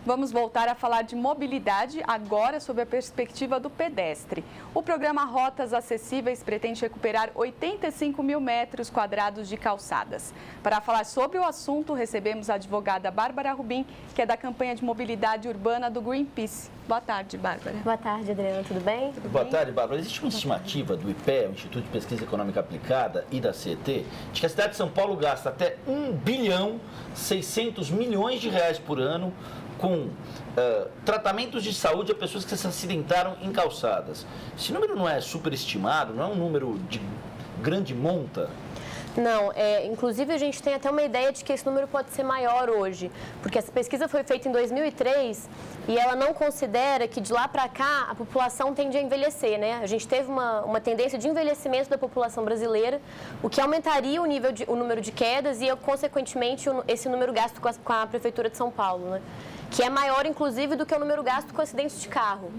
Vamos voltar a falar de mobilidade, agora sob a perspectiva do pedestre. O programa Rotas Acessíveis pretende recuperar 85 mil metros quadrados de calçadas. Para falar sobre o assunto, recebemos a advogada Bárbara Rubim, que é da campanha de mobilidade urbana do Greenpeace. Boa tarde, Bárbara. Boa tarde, Adriana. Tudo bem? Boa tarde, Bárbara. Existe uma estimativa do IPEA, o Instituto de Pesquisa Econômica Aplicada, e da CET, de que a cidade de São Paulo gasta até 1 bilhão 600 milhões de reais por ano com tratamentos de saúde a pessoas que se acidentaram em calçadas. Esse número não é superestimado? Não é um número de grande monta? Não, inclusive a gente tem até uma ideia de que esse número pode ser maior hoje, porque essa pesquisa foi feita em 2003 e ela não considera que de lá para cá a população tende a envelhecer, né? A gente teve uma tendência de envelhecimento da população brasileira, o que aumentaria o número de quedas e, consequentemente, esse número gasto com a Prefeitura de São Paulo, né? Que é maior, inclusive, do que o número gasto com acidentes de carro.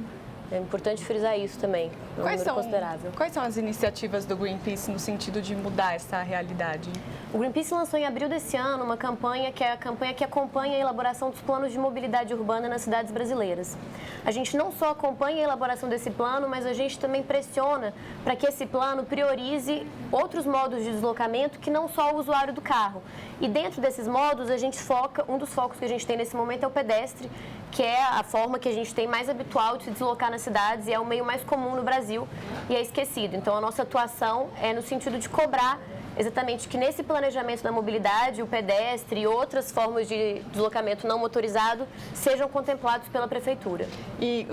É importante frisar isso também, um número considerável. Quais são as iniciativas do Greenpeace no sentido de mudar essa realidade? O Greenpeace lançou em abril desse ano uma campanha que é a campanha que acompanha a elaboração dos planos de mobilidade urbana nas cidades brasileiras. A gente não só acompanha a elaboração desse plano, mas a gente também pressiona para que esse plano priorize outros modos de deslocamento que não só o usuário do carro. E dentro desses modos, a gente foca, um dos focos que a gente tem nesse momento é o pedestre, que é a forma que a gente tem mais habitual de se deslocar nas cidades e é o meio mais comum no Brasil e é esquecido. Então, a nossa atuação é no sentido de cobrar exatamente que nesse planejamento da mobilidade, o pedestre e outras formas de deslocamento não motorizado sejam contemplados pela Prefeitura. E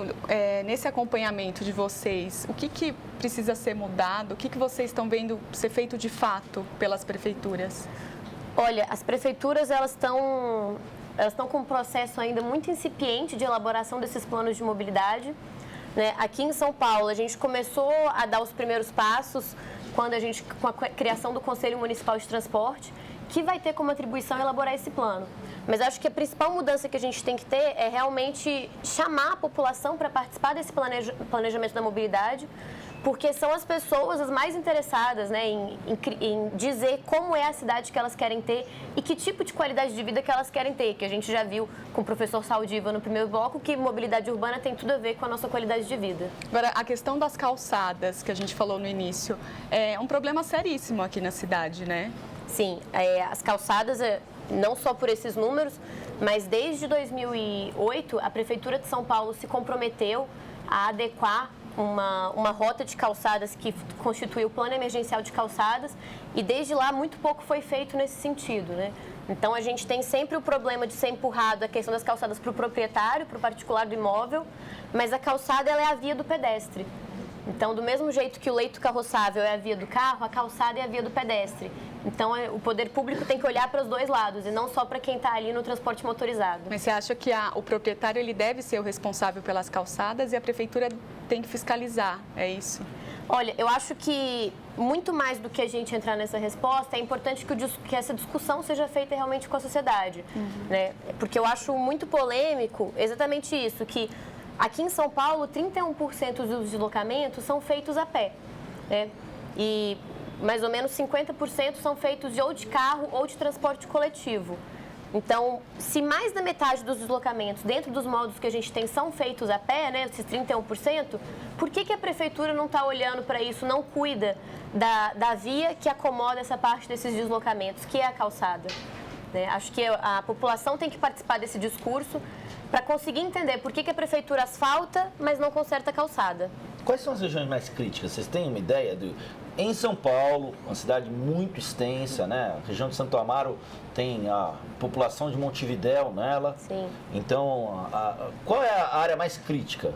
nesse acompanhamento de vocês, o que precisa ser mudado? O que vocês estão vendo ser feito de fato pelas prefeituras? Olha, as prefeituras elas estão com um processo ainda muito incipiente de elaboração desses planos de mobilidade, né? Aqui em São Paulo, a gente começou a dar os primeiros passos com a criação do Conselho Municipal de Transporte, que vai ter como atribuição elaborar esse plano. Mas acho que a principal mudança que a gente tem que ter é realmente chamar a população para participar desse planejamento da mobilidade, porque são as pessoas as mais interessadas, né, em dizer como é a cidade que elas querem ter e que tipo de qualidade de vida que elas querem ter, que a gente já viu com o professor Saldiva no primeiro bloco, que mobilidade urbana tem tudo a ver com a nossa qualidade de vida. Agora, a questão das calçadas, que a gente falou no início, é um problema seríssimo aqui na cidade, né? Sim, as calçadas, não só por esses números, mas desde 2008, a Prefeitura de São Paulo se comprometeu a adequar uma rota de calçadas que constitui o plano emergencial de calçadas e desde lá muito pouco foi feito nesse sentido, né? Então a gente tem sempre o problema de ser empurrado a questão das calçadas para o proprietário, para o particular do imóvel, mas a calçada ela é a via do pedestre. Então, do mesmo jeito que o leito carroçável é a via do carro, a calçada é a via do pedestre. Então, o poder público tem que olhar para os dois lados e não só para quem está ali no transporte motorizado. Mas você acha que o proprietário ele deve ser o responsável pelas calçadas e a prefeitura tem que fiscalizar, é isso? Olha, eu acho que muito mais do que a gente entrar nessa resposta, é importante que essa discussão seja feita realmente com a sociedade, né? Porque eu acho muito polêmico exatamente isso, que aqui em São Paulo, 31% dos deslocamentos são feitos a pé, né? E mais ou menos 50% são feitos ou de carro ou de transporte coletivo. Então, se mais da metade dos deslocamentos dentro dos modos que a gente tem são feitos a pé, né, esses 31%, por que a Prefeitura não está olhando para isso, não cuida da via que acomoda essa parte desses deslocamentos, que é a calçada? Né? Acho que a população tem que participar desse discurso para conseguir entender por que a Prefeitura asfalta, mas não conserta a calçada. Quais são as regiões mais críticas? Vocês têm uma ideia? Em São Paulo, uma cidade muito extensa, né? A região de Santo Amaro tem a população de Montevidéu nela. Sim. Então, qual é a área mais crítica?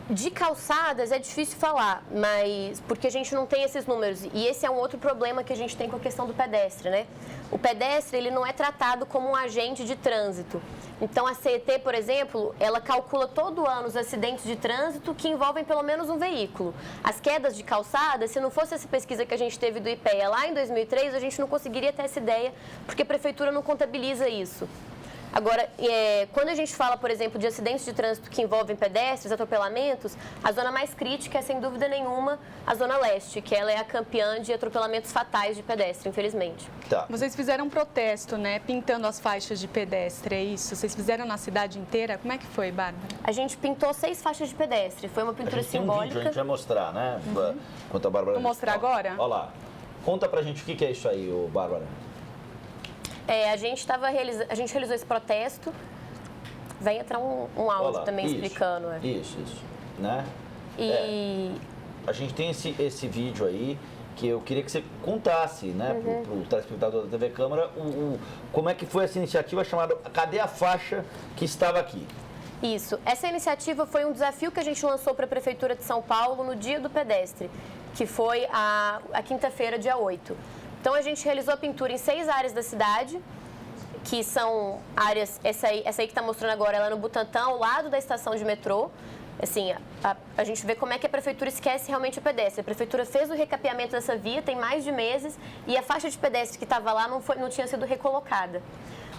De calçadas é difícil falar, mas porque a gente não tem esses números. E esse é um outro problema que a gente tem com a questão do pedestre, né? O pedestre, ele não é tratado como um agente de trânsito. Então, a CET, por exemplo, ela calcula todo ano os acidentes de trânsito que envolvem pelo menos um veículo. As quedas de calçada, se não fosse essa pesquisa que a gente teve do IPEA lá em 2003, a gente não conseguiria ter essa ideia, porque a Prefeitura não contabiliza isso. Agora, quando a gente fala, por exemplo, de acidentes de trânsito que envolvem pedestres, atropelamentos, a zona mais crítica é, sem dúvida nenhuma, a Zona Leste, que ela é a campeã de atropelamentos fatais de pedestre, infelizmente. Tá. Vocês fizeram um protesto, né, pintando as faixas de pedestre, é isso? Vocês fizeram na cidade inteira? Como é que foi, Bárbara? A gente pintou 6 faixas de pedestre, foi uma pintura A gente tem um simbólica. vídeo, a gente vai mostrar, né? Enquanto a Bárbara... Vou mostrar agora? Olha lá. Conta pra gente o que é isso aí, ô Bárbara. A gente realizou esse protesto. Vai entrar um áudio também explicando. Isso, né? E a gente tem esse vídeo aí que eu queria que você contasse, né, pro telespectador da TV Câmara, como é que foi essa iniciativa chamada Cadê a Faixa que estava aqui? Isso. Essa iniciativa foi um desafio que a gente lançou para a Prefeitura de São Paulo no Dia do Pedestre, que foi a quinta-feira, dia 8. Então, a gente realizou a pintura em 6 áreas da cidade, que são áreas... Essa aí que está mostrando agora, ela é no Butantã, ao lado da estação de metrô. Assim, a gente vê como é que a Prefeitura esquece realmente o pedestre. A Prefeitura fez o recapeamento dessa via, tem mais de meses, e a faixa de pedestre que estava lá não tinha sido recolocada.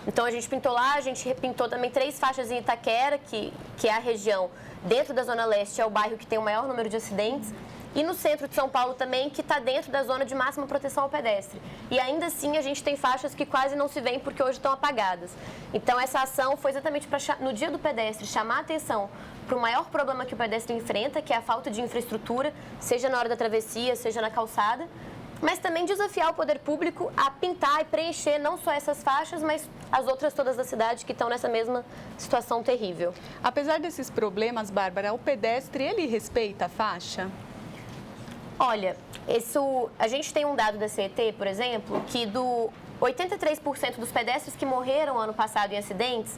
Então, a gente pintou lá, a gente repintou também 3 faixas em Itaquera, que é a região dentro da Zona Leste, é o bairro que tem o maior número de acidentes. E no centro de São Paulo também, que está dentro da zona de máxima proteção ao pedestre. E ainda assim, a gente tem faixas que quase não se veem porque hoje estão apagadas. Então, essa ação foi exatamente para, no Dia do Pedestre, chamar a atenção para o maior problema que o pedestre enfrenta, que é a falta de infraestrutura, seja na hora da travessia, seja na calçada, mas também desafiar o poder público a pintar e preencher não só essas faixas, mas as outras todas da cidade que estão nessa mesma situação terrível. Apesar desses problemas, Bárbara, o pedestre, ele respeita a faixa? Olha, a gente tem um dado da CET, por exemplo, que do 83% dos pedestres que morreram ano passado em acidentes,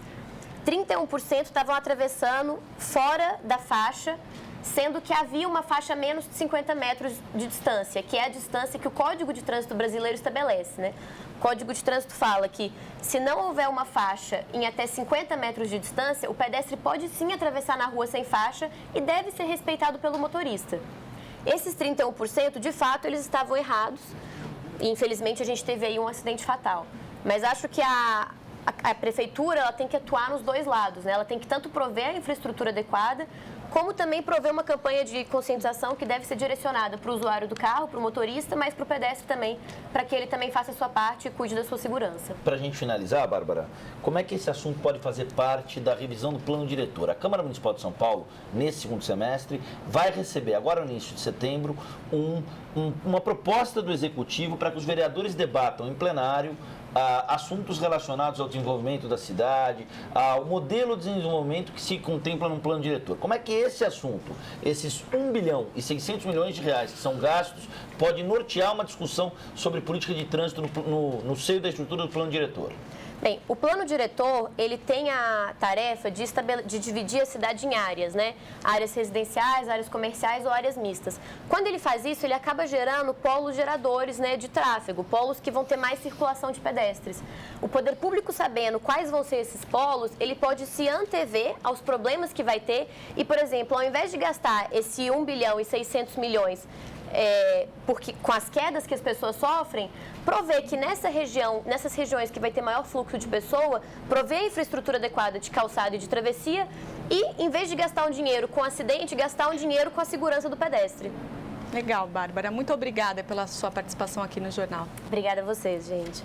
31% estavam atravessando fora da faixa, sendo que havia uma faixa a menos de 50 metros de distância, que é a distância que o Código de Trânsito brasileiro estabelece, né? O Código de Trânsito fala que, se não houver uma faixa em até 50 metros de distância, o pedestre pode sim atravessar na rua sem faixa e deve ser respeitado pelo motorista. Esses 31%, de fato, eles estavam errados e, infelizmente, a gente teve aí um acidente fatal. Mas acho que a Prefeitura ela tem que atuar nos dois lados, né? Ela tem que tanto prover a infraestrutura adequada, como também prover uma campanha de conscientização que deve ser direcionada para o usuário do carro, para o motorista, mas para o pedestre também, para que ele também faça a sua parte e cuide da sua segurança. Para a gente finalizar, Bárbara, como é que esse assunto pode fazer parte da revisão do plano diretor? A Câmara Municipal de São Paulo, nesse segundo semestre, vai receber, agora no início de setembro, uma proposta do Executivo para que os vereadores debatam em plenário assuntos relacionados ao desenvolvimento da cidade, ao modelo de desenvolvimento que se contempla no plano diretor. Como é que esse assunto, esses 1 bilhão e 600 milhões de reais que são gastos, pode nortear uma discussão sobre política de trânsito no seio da estrutura do plano diretor? Bem, o plano diretor, ele tem a tarefa de dividir a cidade em áreas, né? Áreas residenciais, áreas comerciais ou áreas mistas. Quando ele faz isso, ele acaba gerando polos geradores, né, de tráfego, polos que vão ter mais circulação de pedestres. O poder público, sabendo quais vão ser esses polos, ele pode se antever aos problemas que vai ter e, por exemplo, ao invés de gastar esse 1 bilhão e 600 milhões porque com as quedas que as pessoas sofrem, prover que nessas regiões que vai ter maior fluxo de pessoa, prover a infraestrutura adequada de calçada e de travessia e, em vez de gastar um dinheiro com acidente, gastar um dinheiro com a segurança do pedestre. Legal, Bárbara. Muito obrigada pela sua participação aqui no Jornal. Obrigada a vocês, gente.